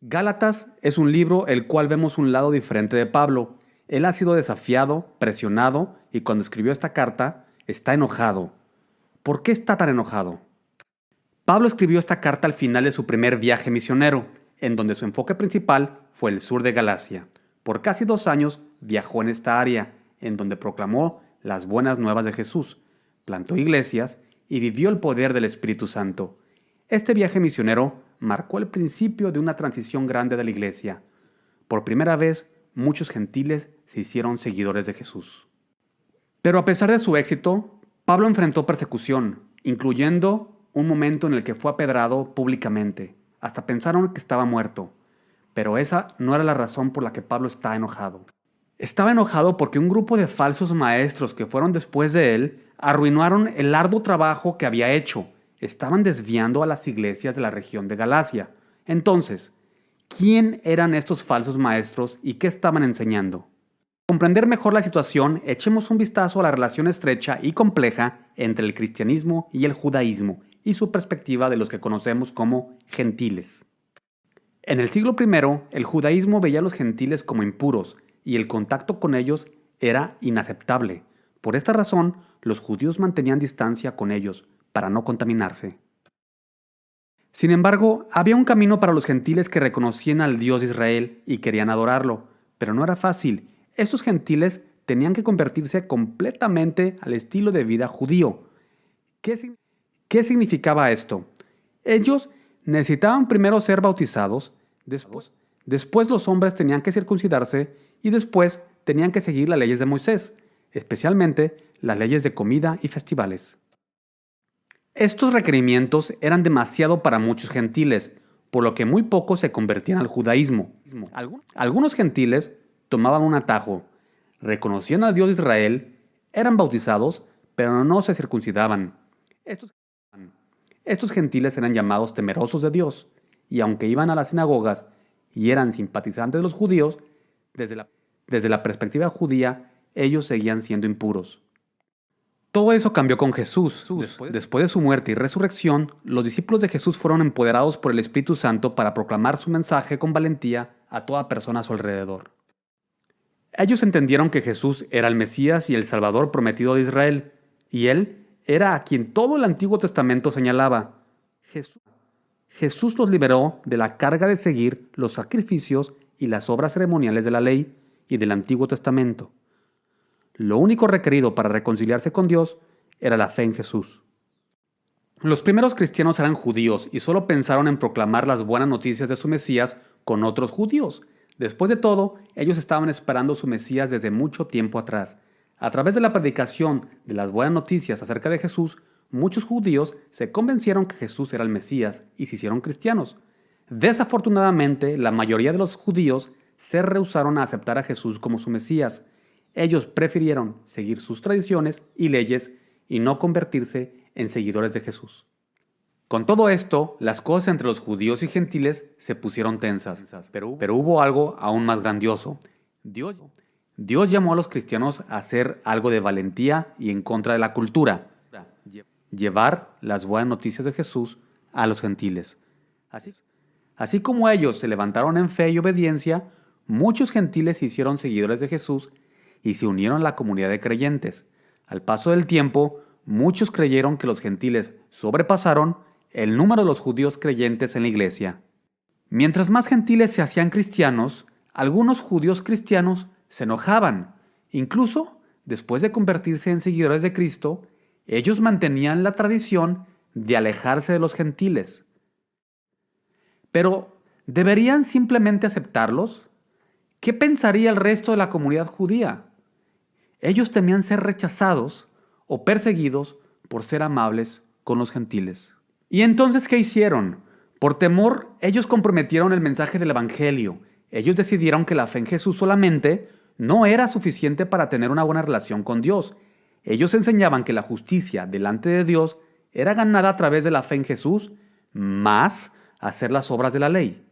Gálatas es un libro el cual vemos un lado diferente de Pablo. Él ha sido desafiado, presionado y cuando escribió esta carta está enojado. ¿Por qué está tan enojado? Pablo escribió esta carta al final de su primer viaje misionero, en donde su enfoque principal fue el sur de Galacia. Por casi 2 años viajó en esta área, en donde proclamó las buenas nuevas de Jesús, plantó iglesias y vivió el poder del Espíritu Santo. Este viaje misionero marcó el principio de una transición grande de la iglesia. Por primera vez, muchos gentiles se hicieron seguidores de Jesús. Pero a pesar de su éxito, Pablo enfrentó persecución, incluyendo un momento en el que fue apedrado públicamente. Hasta pensaron que estaba muerto. Pero esa no era la razón por la que Pablo estaba enojado. Estaba enojado porque un grupo de falsos maestros que fueron después de él arruinaron el arduo trabajo que había hecho. Estaban desviando a las iglesias de la región de Galacia. Entonces, ¿quién eran estos falsos maestros y qué estaban enseñando? Para comprender mejor la situación, echemos un vistazo a la relación estrecha y compleja entre el cristianismo y el judaísmo y su perspectiva de los que conocemos como gentiles. En el siglo I, el judaísmo veía a los gentiles como impuros y el contacto con ellos era inaceptable. Por esta razón, los judíos mantenían distancia con ellos para no contaminarse. Sin embargo, había un camino para los gentiles que reconocían al Dios de Israel y querían adorarlo, pero no era fácil. Estos gentiles tenían que convertirse completamente al estilo de vida judío. ¿Qué significaba esto? Ellos necesitaban primero ser bautizados, después los hombres tenían que circuncidarse y después tenían que seguir las leyes de Moisés, especialmente las leyes de comida y festivales. Estos requerimientos eran demasiado para muchos gentiles, por lo que muy pocos se convertían al judaísmo. Algunos gentiles tomaban un atajo, reconocían al Dios de Israel, eran bautizados, pero no se circuncidaban. Estos gentiles eran llamados temerosos de Dios, y aunque iban a las sinagogas y eran simpatizantes de los judíos, desde la perspectiva judía, ellos seguían siendo impuros. Todo eso cambió con Jesús. Después de su muerte y resurrección, los discípulos de Jesús fueron empoderados por el Espíritu Santo para proclamar su mensaje con valentía a toda persona a su alrededor. Ellos entendieron que Jesús era el Mesías y el Salvador prometido de Israel, y Él era a quien todo el Antiguo Testamento señalaba. Jesús los liberó de la carga de seguir los sacrificios y las obras ceremoniales de la ley y del Antiguo Testamento. Lo único requerido para reconciliarse con Dios era la fe en Jesús. Los primeros cristianos eran judíos y solo pensaron en proclamar las buenas noticias de su Mesías con otros judíos. Después de todo, ellos estaban esperando su Mesías desde mucho tiempo atrás. A través de la predicación de las buenas noticias acerca de Jesús, muchos judíos se convencieron que Jesús era el Mesías y se hicieron cristianos. Desafortunadamente, la mayoría de los judíos se rehusaron a aceptar a Jesús como su Mesías. Ellos prefirieron seguir sus tradiciones y leyes y no convertirse en seguidores de Jesús. Con todo esto, las cosas entre los judíos y gentiles se pusieron tensas, pero hubo algo aún más grandioso. Dios llamó a los cristianos a hacer algo de valentía y en contra de la cultura, llevar las buenas noticias de Jesús a los gentiles. Así como ellos se levantaron en fe y obediencia, muchos gentiles se hicieron seguidores de Jesús y se unieron a la comunidad de creyentes. Al paso del tiempo, muchos creyeron que los gentiles sobrepasaron el número de los judíos creyentes en la iglesia. Mientras más gentiles se hacían cristianos, algunos judíos cristianos se enojaban. Incluso, después de convertirse en seguidores de Cristo, ellos mantenían la tradición de alejarse de los gentiles. Pero, ¿deberían simplemente aceptarlos? ¿Qué pensaría el resto de la comunidad judía? Ellos temían ser rechazados o perseguidos por ser amables con los gentiles. ¿Y entonces qué hicieron? Por temor, ellos comprometieron el mensaje del Evangelio. Ellos decidieron que la fe en Jesús solamente no era suficiente para tener una buena relación con Dios. Ellos enseñaban que la justicia delante de Dios era ganada a través de la fe en Jesús, más hacer las obras de la ley.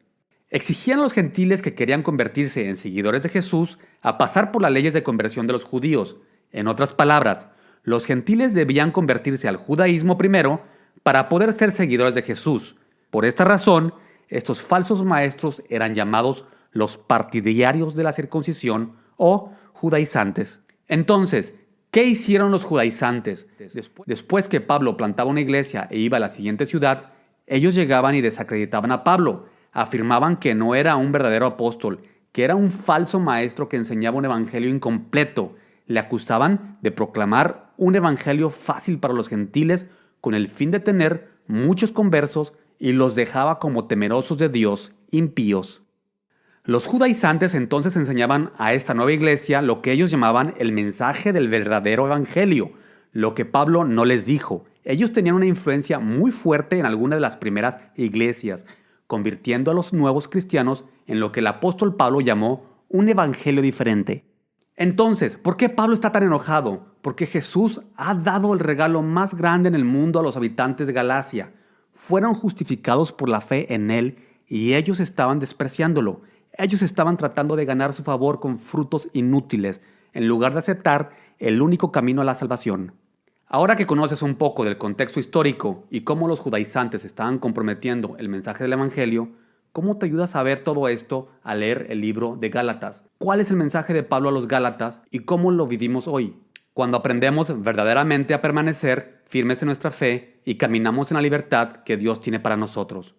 Exigían a los gentiles que querían convertirse en seguidores de Jesús a pasar por las leyes de conversión de los judíos. En otras palabras, los gentiles debían convertirse al judaísmo primero para poder ser seguidores de Jesús. Por esta razón, Estos falsos maestros eran llamados los partidarios de la circuncisión o judaizantes. Entonces, ¿qué hicieron los judaizantes? Después que Pablo plantaba una iglesia e iba a la siguiente ciudad, ellos llegaban y desacreditaban a Pablo. Afirmaban que no era un verdadero apóstol, que era un falso maestro que enseñaba un evangelio incompleto. Le acusaban de proclamar un evangelio fácil para los gentiles con el fin de tener muchos conversos y los dejaba como temerosos de Dios, impíos. Los judaizantes entonces enseñaban a esta nueva iglesia lo que ellos llamaban el mensaje del verdadero evangelio, lo que Pablo no les dijo. Ellos tenían una influencia muy fuerte en algunas de las primeras iglesias, convirtiendo a los nuevos cristianos en lo que el apóstol Pablo llamó un evangelio diferente. Entonces, ¿por qué Pablo está tan enojado? Porque Jesús ha dado el regalo más grande en el mundo a los habitantes de Galacia. Fueron justificados por la fe en él y ellos estaban despreciándolo. Ellos estaban tratando de ganar su favor con frutos inútiles, en lugar de aceptar el único camino a la salvación. Ahora que conoces un poco del contexto histórico y cómo los judaizantes estaban comprometiendo el mensaje del Evangelio, ¿cómo te ayuda a saber todo esto al leer el libro de Gálatas? ¿Cuál es el mensaje de Pablo a los Gálatas y cómo lo vivimos hoy? Cuando aprendemos verdaderamente a permanecer firmes en nuestra fe y caminamos en la libertad que Dios tiene para nosotros.